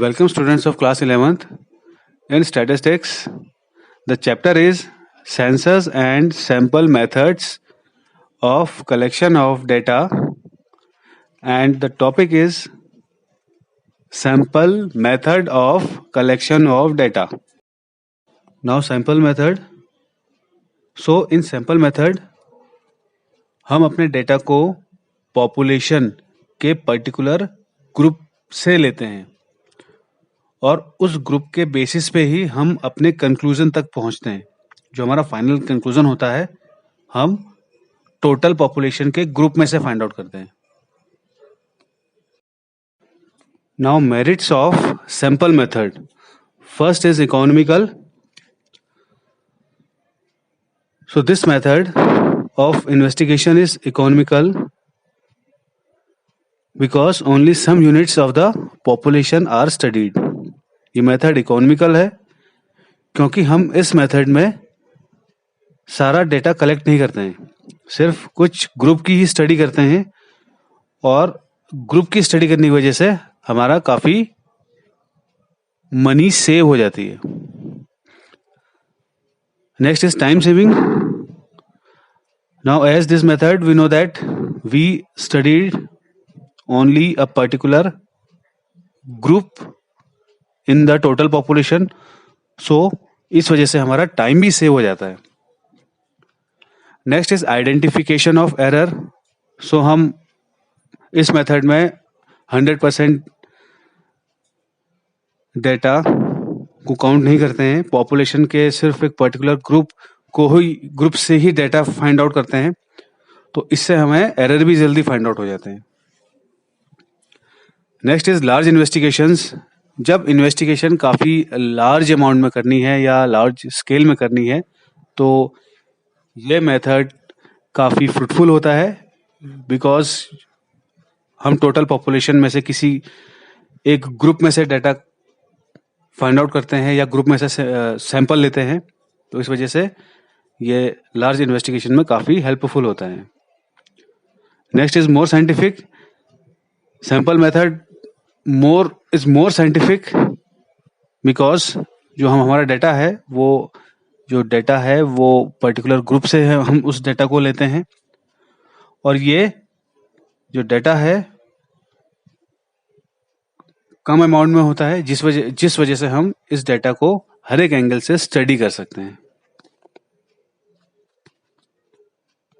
Welcome students of class 11th. In statistics, the chapter is census and sample methods of collection of data, and the topic is sample method of collection of data. Now sample method. So in sample method हम अपने data को population के particular group से लेते हैं और उस group के बेसिस पे ही हम अपने कंक्लूजन तक पहुंचते हैं। जो हमारा फाइनल कंक्लूजन होता है हम टोटल पॉपुलेशन के ग्रुप में से फाइंड आउट करते हैं। Now merits of sample method. First is economical. So this method of investigation is economical because only some units of the population are studied. ये method economical है क्योंकि हम इस मेथड में सारा डेटा कलेक्ट नहीं करते हैं, सिर्फ कुछ ग्रुप की ही स्टडी करते हैं और ग्रुप की स्टडी करने की वजह से हमारा काफ़ी मनी सेव हो जाती है। Next is time saving. Now, as this method, we know that we studied only a particular group in the total population, so इस वजह से हमारा टाइम भी सेव हो जाता है। Next is identification of error. So हम इस मेथड में 100% डेटा को काउंट नहीं करते हैं, पॉपुलेशन के सिर्फ एक पर्टिकुलर ग्रुप से ही डेटा फाइंड आउट करते हैं, तो इससे हमें एरर भी जल्दी फाइंड आउट हो जाते हैं। Next is large investigations. जब इन्वेस्टिगेशन काफ़ी लार्ज अमाउंट में करनी है या लार्ज स्केल में करनी है तो ये मेथड काफ़ी फ्रूटफुल होता है, बिकॉज हम टोटल पॉपुलेशन में से किसी एक ग्रुप में से डेटा फाइंड आउट करते हैं या ग्रुप में से सैंपल लेते हैं, तो इस वजह से ये लार्ज इन्वेस्टिगेशन में काफ़ी हेल्पफुल होता है। Next is more scientific. Sample method is more scientific because जो हमारा डेटा है वो पर्टिकुलर ग्रुप से है, हम उस डेटा को लेते हैं और ये जो डेटा है कम अमाउंट में होता है, जिस वजह से हम इस डेटा को हर एक एंगल से स्टडी कर सकते हैं।